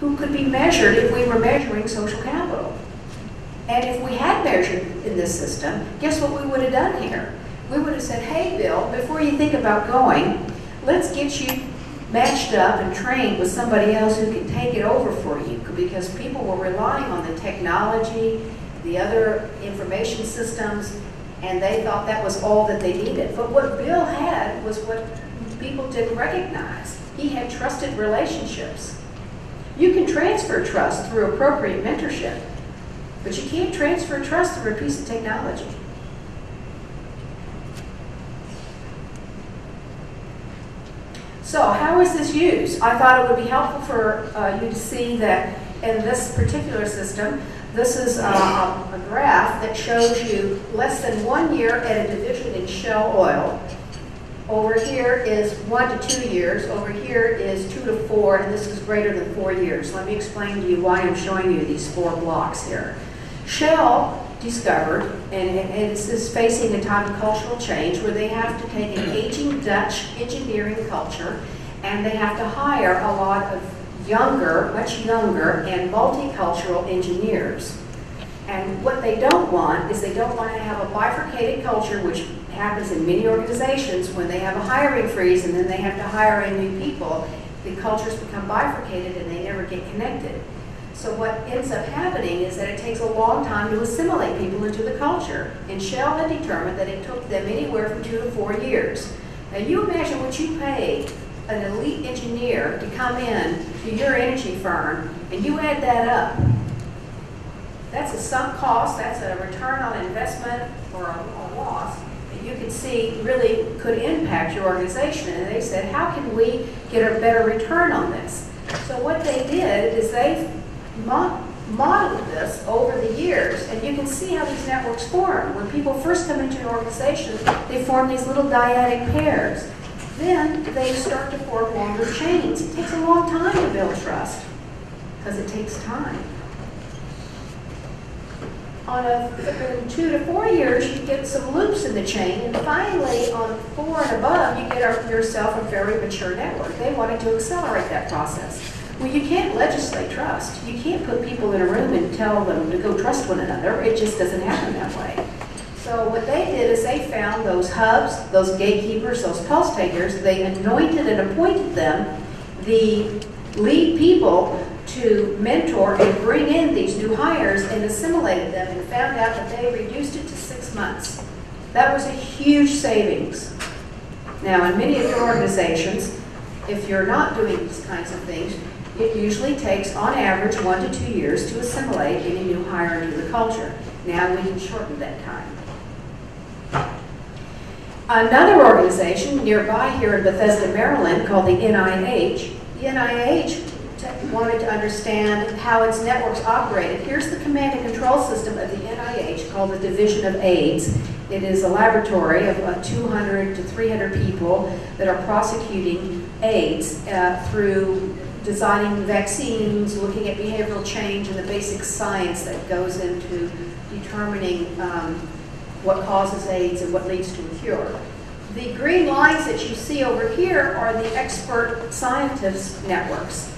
who could be measured if we were measuring social capital. And if we had measured in this system, guess what we would have done here? We would have said, hey, Bill, before you think about going, let's get you matched up and trained with somebody else who can take it over for you, because people were relying on the technology, the other information systems, and they thought that was all that they needed. But what Bill had was what people didn't recognize. He had trusted relationships. You can transfer trust through appropriate mentorship, but you can't transfer trust through a piece of technology. So how is this used? I thought it would be helpful for you to see that in this particular system, this is a graph that shows you less than 1 year at a division in Shell Oil. Over here is 1 to 2 years. Over here is 2 to 4, and this is greater than 4 years. Let me explain to you why I'm showing you these 4 blocks here. Shell discovered, and it is facing a time of cultural change where they have to take an aging Dutch engineering culture and they have to hire a lot of younger, much younger, and multicultural engineers. And what they don't want is they don't want to have a bifurcated culture, which happens in many organizations when they have a hiring freeze and then they have to hire in new people. The cultures become bifurcated and they never get connected. So what ends up happening is that it takes a long time to assimilate people into the culture. And Shell had determined that it took them anywhere from 2 to 4 years. Now you imagine what you pay an elite engineer to come in to your energy firm, and you add that up. That's a sunk cost, that's a return on investment or a loss that you can see really could impact your organization. And they said, how can we get a better return on this? So what they did is they modeled this over the years, and you can see how these networks form. When people first come into an organization, they form these little dyadic pairs. Then they start to form longer chains. It takes a long time to build trust, because it takes time. In 2 to 4 years, you get some loops in the chain, and finally, on 4 and above, you get yourself a very mature network. They wanted to accelerate that process. Well, you can't legislate trust. You can't put people in a room and tell them to go trust one another. It just doesn't happen that way. So what they did is they found those hubs, those gatekeepers, those pulse takers. They anointed and appointed them the lead people to mentor and bring in these new hires, and assimilated them, and found out that they reduced it to 6 months. That was a huge savings. Now, in many of your organizations, if you're not doing these kinds of things, it usually takes, on average, 1 to 2 years to assimilate any new hire into the culture. Now we can shorten that time. Another organization nearby here in Bethesda, Maryland, called the NIH. The NIH wanted to understand how its networks operated. Here's the command and control system of the NIH, called the Division of AIDS. It is a laboratory of 200 to 300 people that are prosecuting AIDS through designing vaccines, looking at behavioral change, and the basic science that goes into determining what causes AIDS and what leads to a cure. The green lines that you see over here are the expert scientist networks.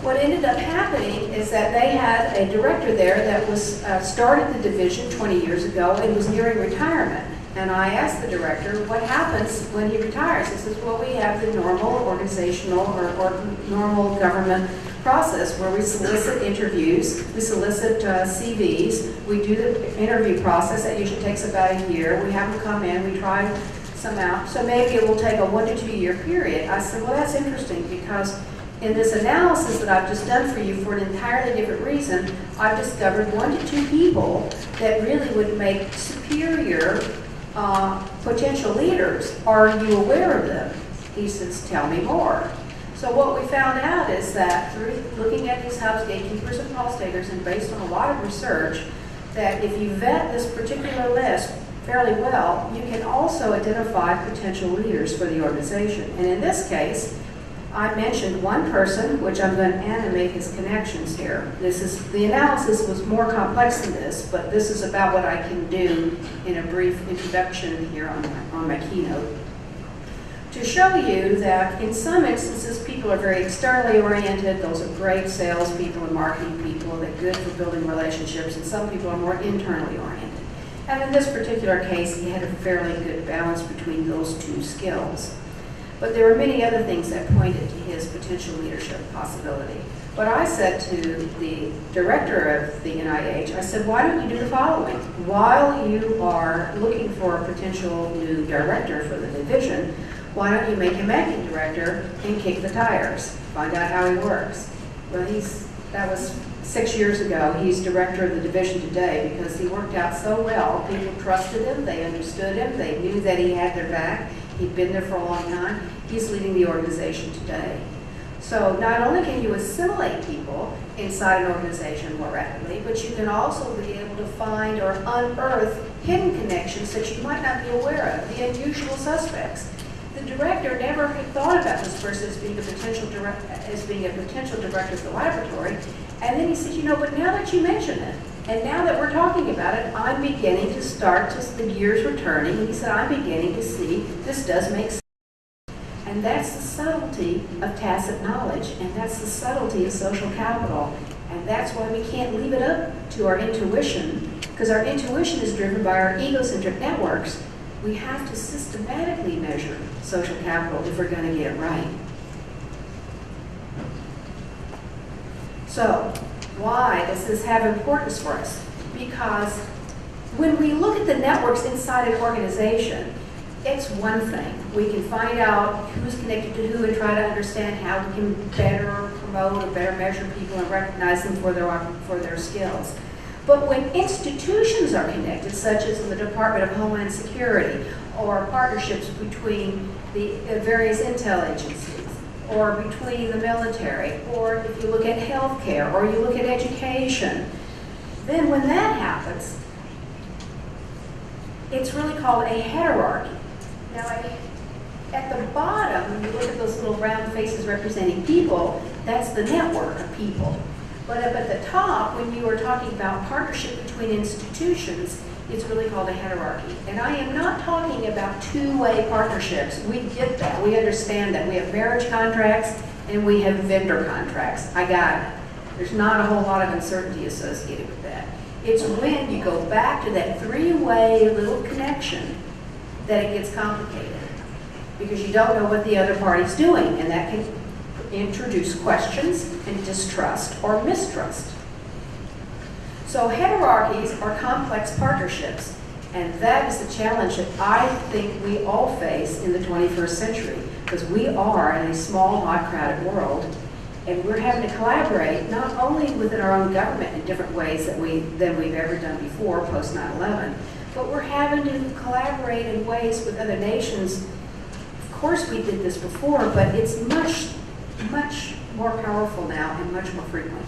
What ended up happening is that they had a director there that was started the division 20 years ago and was nearing retirement. And I asked the director, what happens when he retires? He says, well, we have the normal organizational or normal government process where we solicit interviews, we solicit CVs, we do the interview process. That usually takes about a year. We have them come in, we try some out. So maybe it will take a 1 to 2 year period. I said, well, that's interesting, because in this analysis that I've just done for you for an entirely different reason, I've discovered 1 to 2 people that really would make superior potential leaders. Are you aware of them? He says, tell me more. So what we found out is that through looking at these hubs, gatekeepers, and pulse takers, and based on a lot of research, that if you vet this particular list fairly well, you can also identify potential leaders for the organization. And in this case, I mentioned one person, which I'm going to animate his connections here. The analysis was more complex than this, but this is about what I can do in a brief introduction here on my keynote. to show you that in some instances people are very externally oriented. Those are great salespeople and marketing people. They're good for building relationships, and some people are more internally oriented. And in this particular case, he had a fairly good balance between those two skills. But there were many other things that pointed to his potential leadership possibility. But I said to the director of the NIH, I said, why don't you do the following? While you are looking for a potential new director for the division, why don't you make him acting director and kick the tires? Find out how he works. Well, that was 6 years ago. He's director of the division today because he worked out so well. People trusted him, they understood him, they knew that he had their back. He'd been there for a long time. He's leading the organization today. So not only can you assimilate people inside an organization more rapidly, but you can also be able to find or unearth hidden connections that you might not be aware of, the unusual suspects. The director never had thought about this person as being a potential director of the laboratory. And then he said, you know, but now that you mention it, and now that we're talking about it, I'm beginning to the gears were turning. He said, I'm beginning to see this does make sense. And that's the subtlety of tacit knowledge, and that's the subtlety of social capital. And that's why we can't leave it up to our intuition, because our intuition is driven by our egocentric networks. We have to systematically measure social capital if we're going to get it right. So, why does this have importance for us? Because when we look at the networks inside an organization, it's one thing. We can find out who's connected to who and try to understand how we can better promote or better measure people and recognize them for their skills. But when institutions are connected, such as in the Department of Homeland Security, or partnerships between the various intel agencies, or between the military, or if you look at healthcare, or you look at education, then when that happens, it's really called a heterarchy. Now, at the bottom, when you look at those little round faces representing people, that's the network of people. But up at the top, when you are talking about partnership between institutions, it's really called a heterarchy. And I am not talking about two-way partnerships. We get that. We understand that. We have marriage contracts and we have vendor contracts. I got it. There's not a whole lot of uncertainty associated with that. It's when you go back to that three-way little connection that it gets complicated, because you don't know what the other party's doing, and that can introduce questions and distrust or mistrust. So heterarchies are complex partnerships, and that is the challenge that I think we all face in the 21st century, because we are in a small, hot, crowded world, and we're having to collaborate not only within our own government in different ways than we've ever done before, post 9/11, but we're having to collaborate in ways with other nations. Of course we did this before, but it's much, much more powerful now and much more frequent.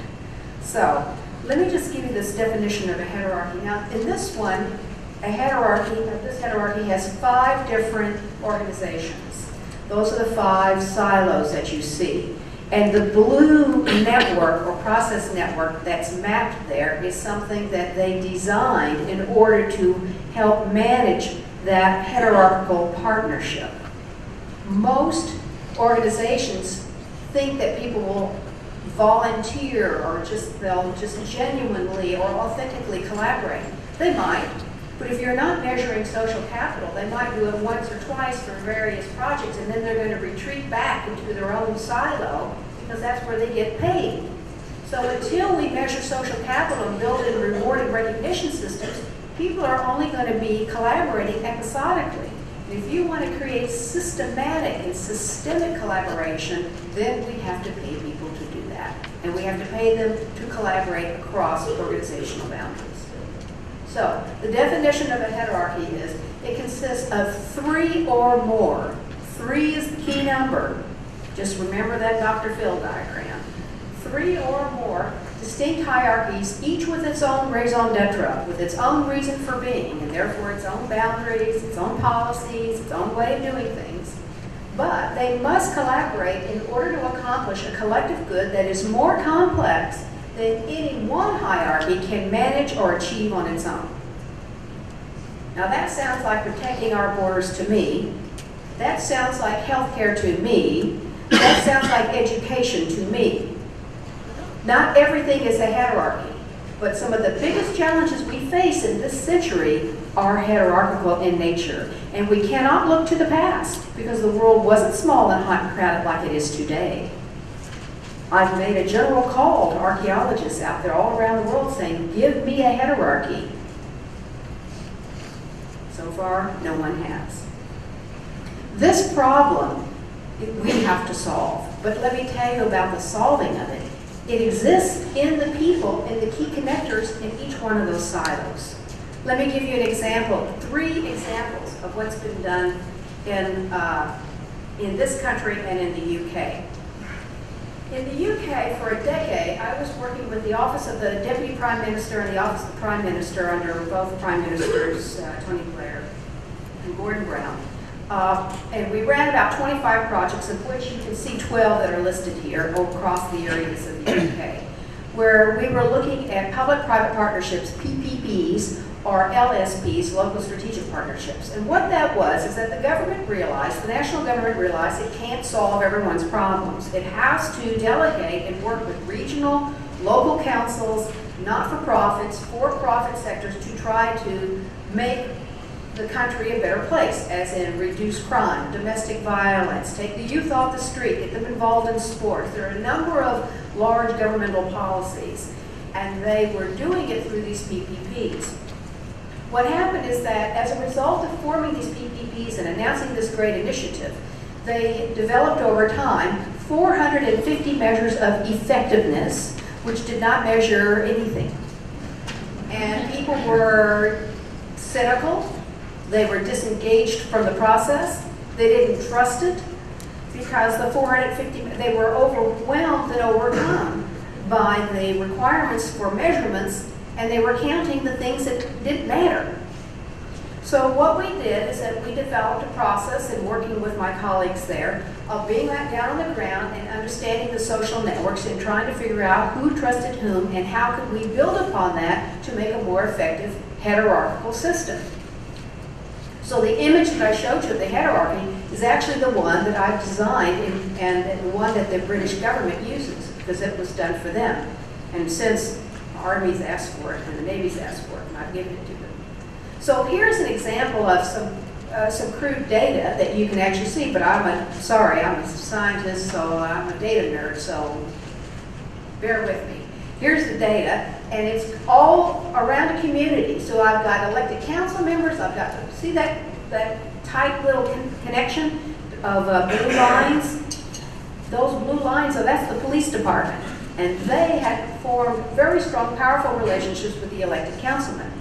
So let me just give you this definition of a heterarchy. Now in this one, this hierarchy has 5 different organizations. Those are the 5 silos that you see. And the blue network or process network that's mapped there is something that they designed in order to help manage that hierarchical partnership. Most organizations think that people will volunteer or they'll just genuinely or authentically collaborate. They might, but if you're not measuring social capital, they might do it once or twice for various projects, and then they're going to retreat back into their own silo because that's where they get paid. So until we measure social capital and build in reward and recognition systems, people are only going to be collaborating episodically. And if you want to create systematic and systemic collaboration, then we have to pay people to do that. And we have to pay them to collaborate across organizational boundaries. So the definition of a heterarchy is it consists of 3 or more. 3 is the key number. Just remember that Dr. Phil diagram. 3 or more distinct hierarchies, each with its own raison d'etre, with its own reason for being, and therefore its own boundaries, its own policies, its own way of doing things. But they must collaborate in order to accomplish a collective good that is more complex than any one hierarchy can manage or achieve on its own. Now that sounds like protecting our borders to me, That sounds like healthcare to me. That sounds like education to me. Not everything is a hierarchy, but some of the biggest challenges we face in this century are hierarchical in nature. And we cannot look to the past because the world wasn't small and hot and crowded like it is today. I've made a general call to archaeologists out there all around the world saying, give me a hierarchy. So far, no one has. This problem we have to solve, but let me tell you about the solving of it. It exists in the people, in the key connectors in each one of those silos. Let me give you an example, 3 examples of what's been done in this country and in the UK. In the UK, for a decade, I was working with the Office of the Deputy Prime Minister and the Office of the Prime Minister under both Prime Ministers, Tony Blair and Gordon Brown. And we ran about 25 projects, of which you can see 12 that are listed here across the areas of the UK, where we were looking at public-private partnerships, PPPs, or LSPs, local strategic partnerships. And what that was is that the government realized, the national government realized, it can't solve everyone's problems. It has to delegate and work with regional, local councils, not-for-profits, for-profit sectors to try to make the country a better place, as in reduce crime, domestic violence, take the youth off the street, get them involved in sports. There are a number of large governmental policies, and they were doing it through these PPPs. What happened is that as a result of forming these PPPs and announcing this great initiative, they developed over time 450 measures of effectiveness, which did not measure anything. And people were cynical. They were disengaged from the process. They didn't trust it because the 450, they were overwhelmed and overcome by the requirements for measurements, and they were counting the things that didn't matter. So what we did is that we developed a process in working with my colleagues there of being down on the ground and understanding the social networks and trying to figure out who trusted whom and how could we build upon that to make a more effective hierarchical system. So the image that I showed you of the hierarchy is actually the one that I've designed and the one that the British government uses because it was done for them. And since the Army's asked for it and the Navy's asked for it, and I've given it to them. So here's an example of some crude data that you can actually see, but I'm a scientist, so I'm a data nerd, so bear with me. Here's the data, and it's all around a community. So I've got elected council members, I've got, see that tight little connection of blue lines? Those blue lines, so that's the police department. And they had formed very strong, powerful relationships with the elected councilmen.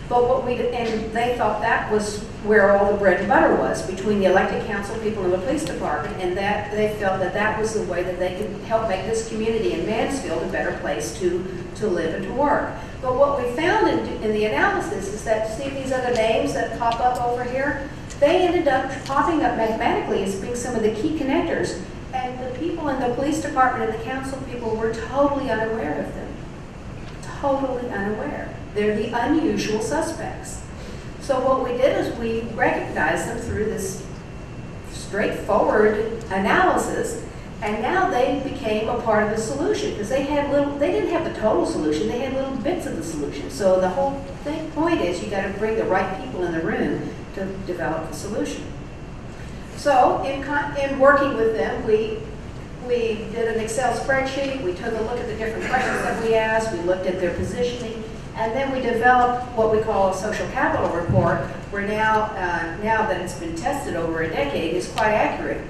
But and they thought that was where all the bread and butter was, between the elected council people and the police department, and that they felt that that was the way that they could help make this community in Mansfield a better place to live and to work. But what we found in the analysis is that, see these other names that pop up over here? They ended up popping up mathematically as being some of the key connectors, and the people in the police department and the council people were totally unaware of them. Totally unaware. They're the unusual suspects. So what we did is we recognized them through this straightforward analysis, and now they became a part of the solution because they didn't have the total solution, they had little bits of the solution. So the whole point is you got to bring the right people in the room to develop the solution. So in working with them, we did an Excel spreadsheet, we took a look at the different questions that we asked, we looked at their positioning, and then we developed what we call a social capital report, where now that it's been tested over a decade, is quite accurate.